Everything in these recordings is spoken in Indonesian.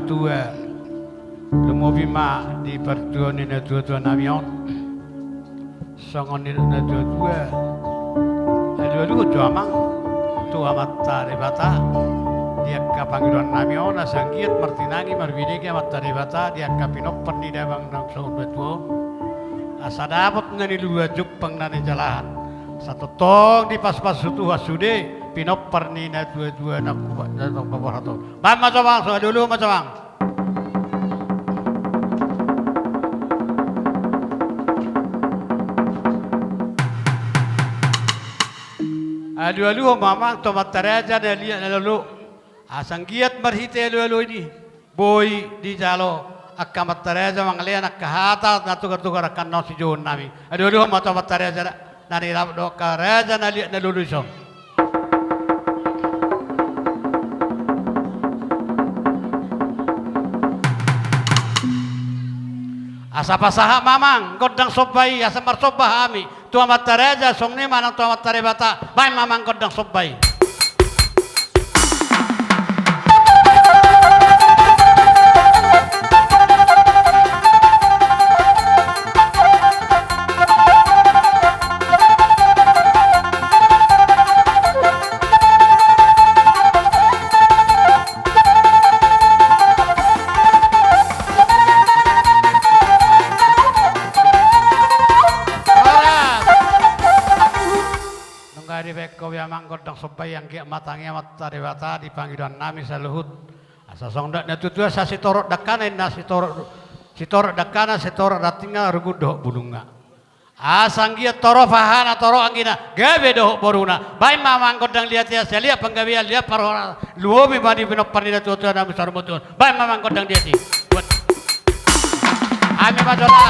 tua le movima di partone na tua avion songon na tua lu jamang tua mata rebata dia kapangiran avion asangkiat martinangi marbideke mata rebata dia kapinop perni dabang nang so betuo asa dapat nani dua jupang nani jalan satu tong di pas-pas sutu hasude pinop perni na dua nak kuat datang bawah tu bang macam so dulu macam alu mamang tomat teraja na lihat lalu asanggiat marhite alu ini boy di jalo akamat teraja mangalian akahata natukar-tukar akan nasi jon nami alu tomat teraja nari rabdo karaja na lihat na lulusong asa pasaha mamang godang sobai asa marsobah ami tua matareja songni manang tua matarebata bai mamang godang sobai godang sobai yang kia matangnya mata dewata dipanggilan nami saluhut asa songdak na tutua sa sitorok dakana na sitorok dakana sitorok datinga rugudoh bulunga asanggia toro fahana toro angina gabe doh boruna bai mamang godang lihat ya saya lihat penggawian lihat parora luobi badi pinop parnida tutua nami sarmutun bai mamang godang lihat buat ame madona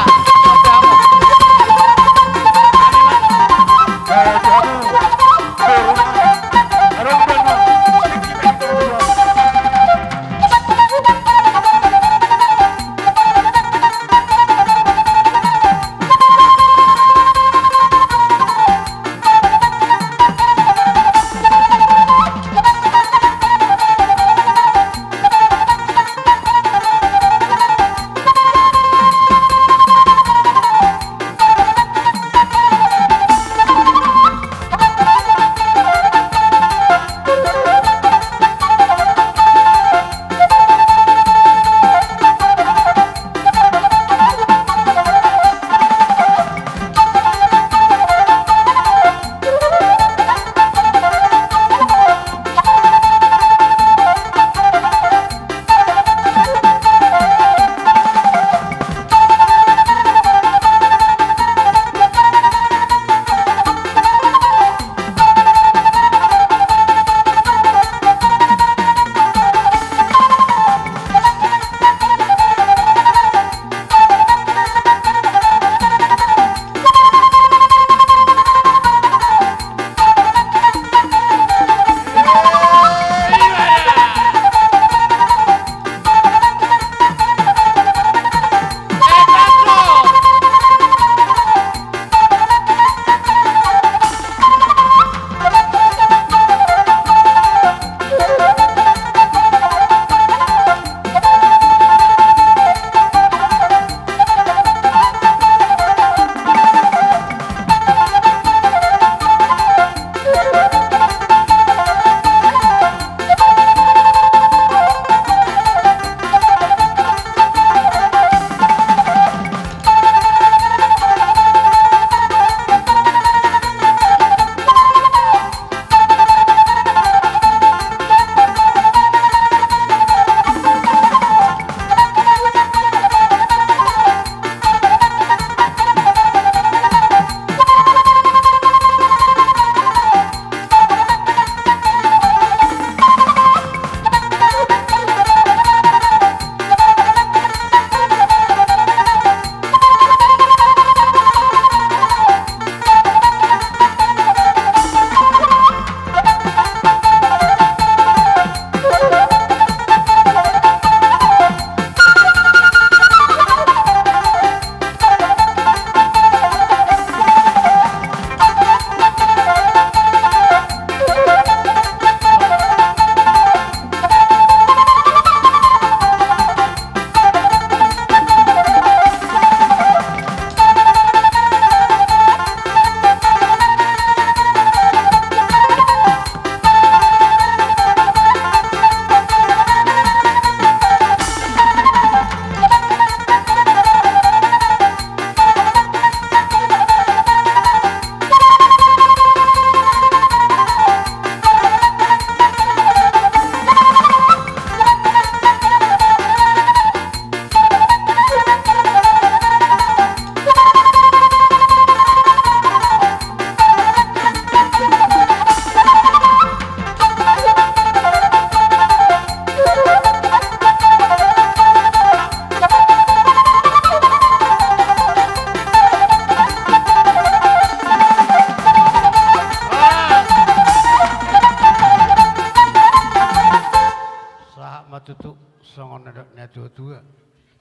na tua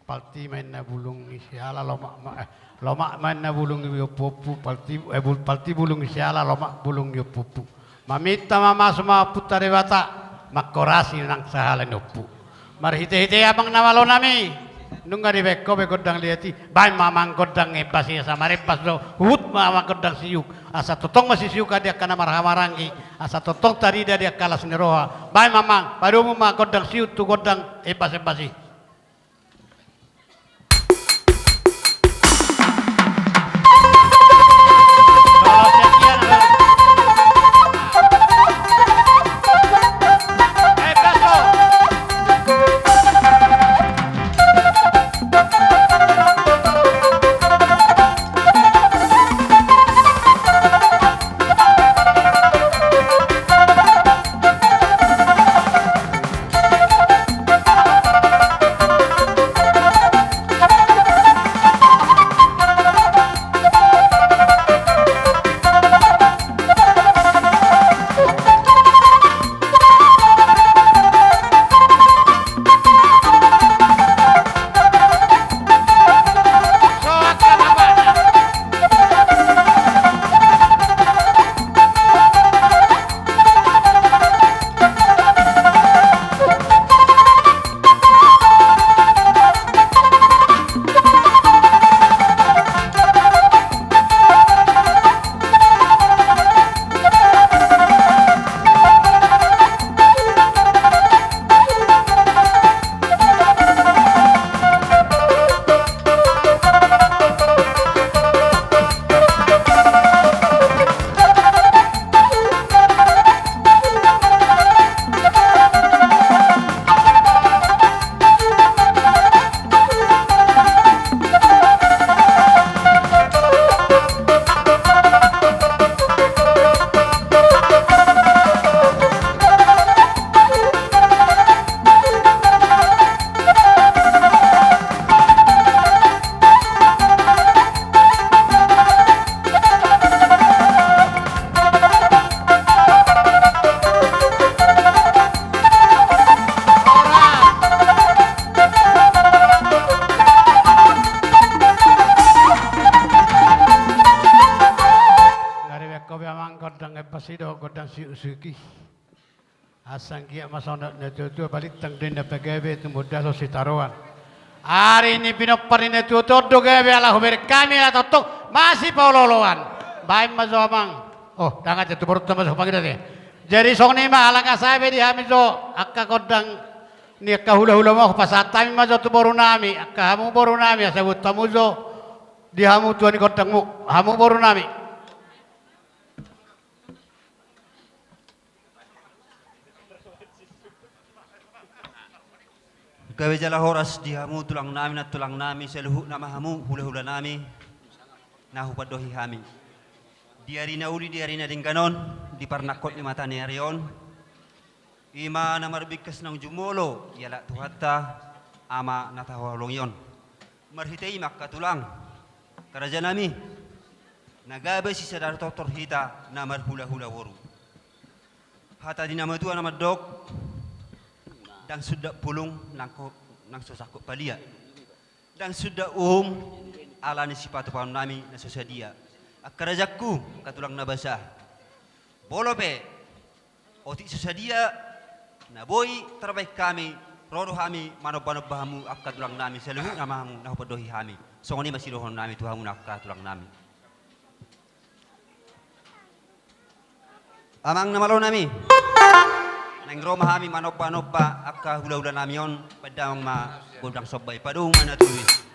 palti main na bulung isiala lomak main na bulung yo popu palti bulung isiala lomak bulung yo popu mamita mama semua putra dewata makorasi nang sahalan opu marhite-hite abang nawalo nami nungga di beko godang liati bay mamang godang ebas ya sama repas do hut mama godang siuk asa totong masih siuk dia kana marhamarangi asa totong tadi dia kalas neroha bay mamang padu ma godang siuk tu godang ebas sih godang si usuki asang kia masana na tutu balik tang din na pagabe tumudah lo si taruan hari ini pinopar ini tutu gabe ala huber kami atau tok masih pauloloan baik mazomang oh dangat itu baru tambah pagi tadi jadi song ni mah ala kasabe di hamizo akka godang ni akka hula-hula mau pasatami mazo tu baru nami akka hamu baru nami asabut tamuzo di hamu tuani godangmu hamu baru nami gawe jala horas dihamu tulang nami na tulang nami seluhuk nama hamu hula-hula nami nahu padohi hami diarina uli diarina dingganon di parnakot ni mata ni arion ima na marbikas ng jumolo yala tuhatta ama natahawalong yon marhitay makatulang karaja nami nagabe si sadar totor hita na marhula-hula woru hata dinamatua nama dok dan sudah pulung nang sosako palia dan sudah ala ni sipatu paham nami na sosadia akarajakku katulang nabasa bolope oti sosadia na boy terbaik kami rodo hami manob-manob bahamu akatulang nami seluhu namahamu nahupadohi hami songoni masih rohon nami tuhamu nakatulang nami amang namalo nami nang Roma hami manopa-nopa akka hula-hula namion padang ma godang sobay padung mana tulis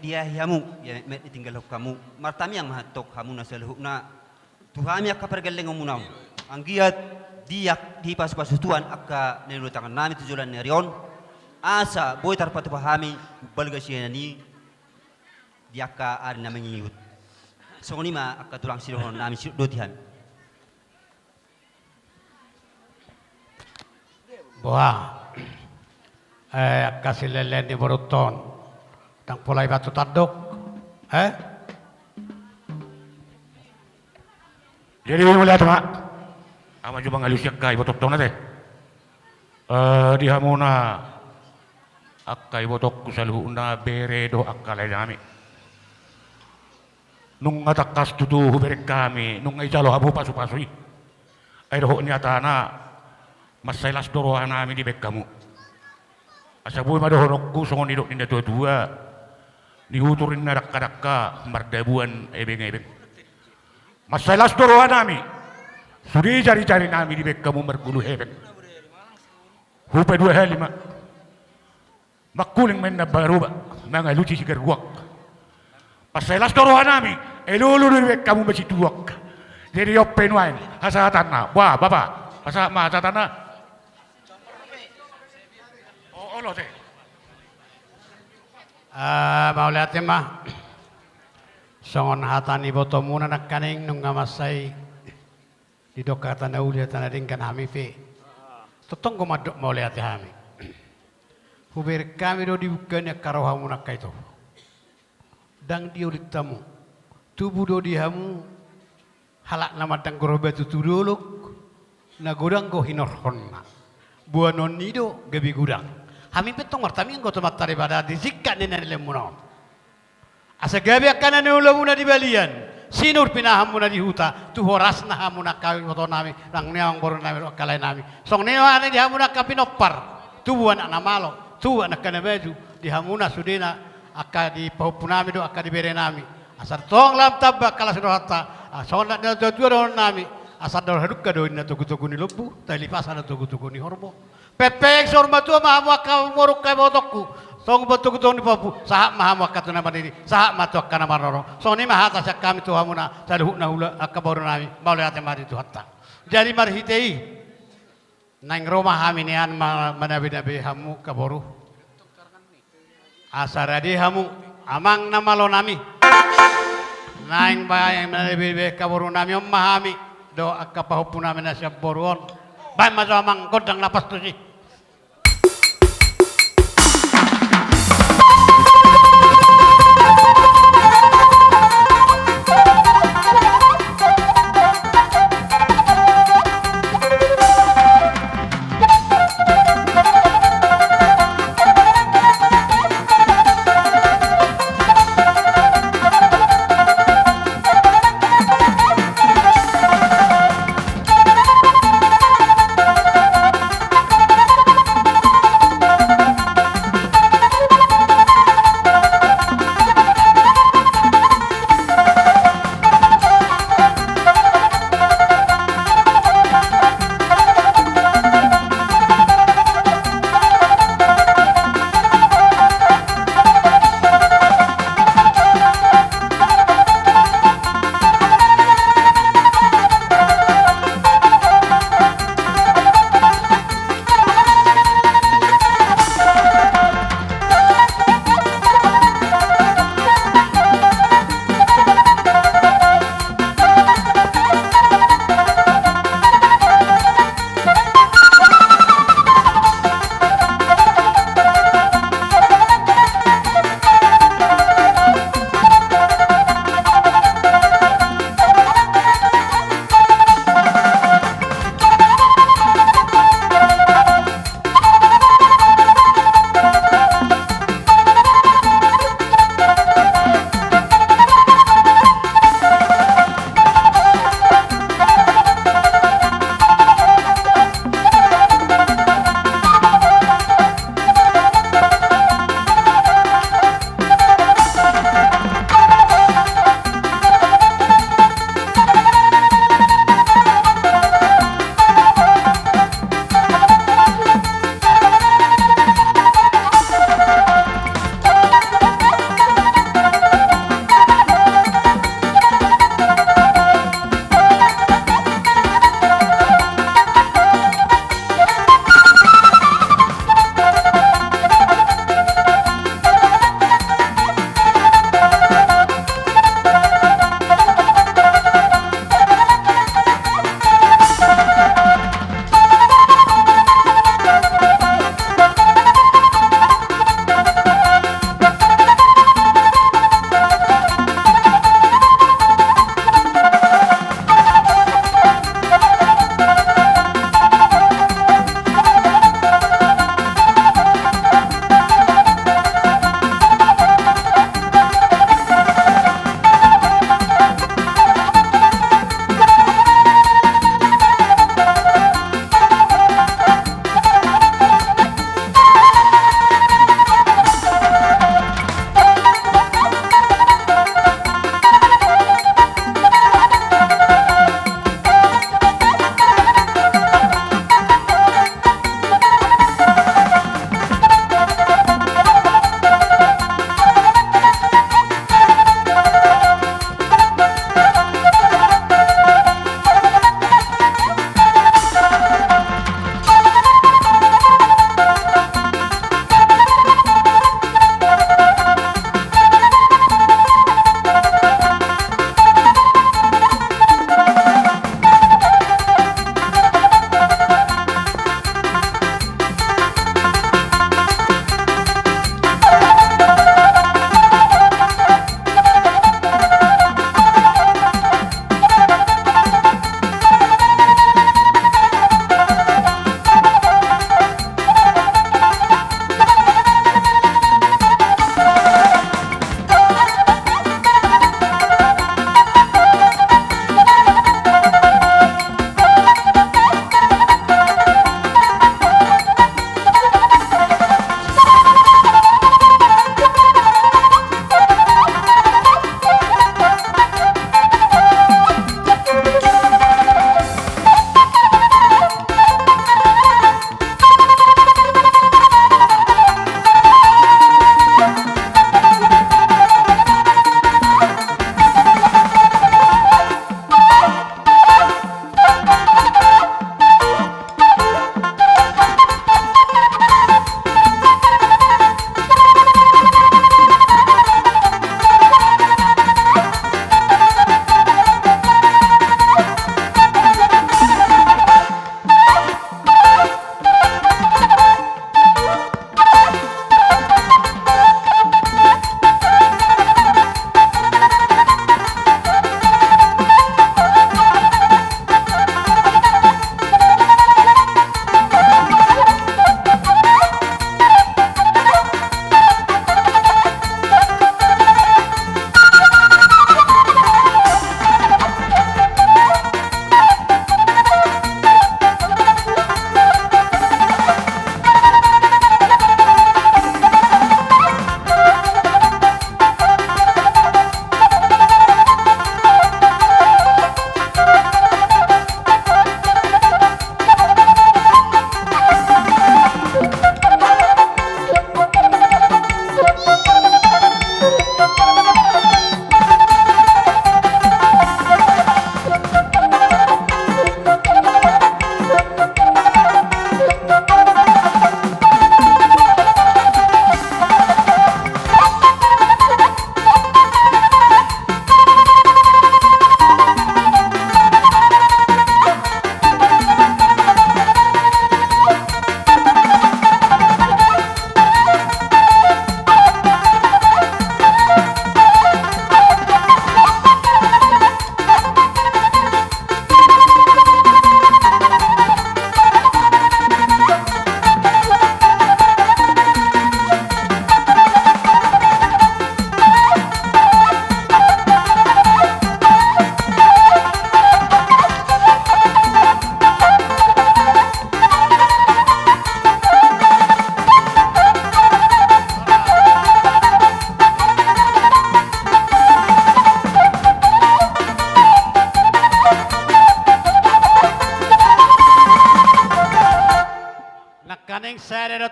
dia hamu ya met tinggal kamu martami yang mahatok hamu na seluhna tuhami akka pergeleng munau anggiat dia di pas tuan akka nelu tangan nami tujulan nerion asa boy tarpatu pahami balgasiani dia akka ari na mengiut songoni ma akka tulang silohon nami dotihan Wah, kasih lelen di Boruton, tang pulai batu taduk, Jadi melihat mak, ama juga ngalusyak kai botok tong nate. Di hamuna akai botok kusaluhuna beredo akalai nami. Nung ngatakas tutu berek kami, nung ijalo habu pasu-pasui. Ai doh nyatana masailas dorohan nami di bek kamu. Asabu madohonokku songon hidok ninda tua-tua. Dihuturin nadak-kadakka mardabuan ebeng-ebeng. Masailas dorohan nami. Sudi cari-cari nami di bek kamu mergulu hebek. Hupe 2 Makuling main na baru ba. Mga luci sigar guak. Masailas dorohan nami. Elulu di bek kamu masih duak. Jadi open wine. Hasatan na. Wah bapak. Hasatan na. Olo teh. Mau lihat mah, songon hatani boto muna nak kaning nung ngamasai di dokatan ulia tanah dingkan hami fe. Totong ko madok mau lihat hami. Huber kami do dibukannya karohamu nak kaito. Dang dia ditamu, tubuh do dihamu halak nama dang gorobatu tuduluk, na godang go hinorhonna. Buah non nido gabi gudang. Hami petong martami ngo tomat tari pada dizikkan ni nani lemunon. Asa gabi akana ni ulamuna di balian. Sinur pinahamuna di huta. Tu horas na hamuna kawin moto nami. Nang neong boru nami kalai nami. Song neo ane di hamuna kapinopar. Tu anak namalo. Tu anak kana baju. Di hamuna sudena akka di pahupunami do akka di bere nami. Asar tong lam tabak kala sudohata. Song nak dia tu do nami. Asar do haduk do ina tugu-tugu ni lebu. Tali pasana tugu-tugu ni hormo. Pepek sorma tua mahamu akka moruk kai botokku. Song botok tu ni papu. Sahak mahamu akka tu nama diri. Sahak matu akka nama roro. Song ni mahata sak kami tu hamuna. Saluhna hula akka baru nami. Mau lihat mari tu hatta. Jadi marhitei. Nang rumah kami ni an manabi-nabi hamu kaboru. Asaradi hamu amang nama lo nami. Nang bayang manabi kaboru nami memahami do akka pahupuna menasiap boruon. Baik masuk amang godang lapas tu sih.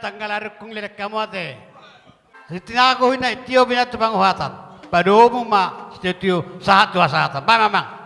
tanggal hari kung lirik kamu ate. Sitina ko hina itio binat panguhatan. Padomo ma studio sahat dua sahatan. Ba mamang.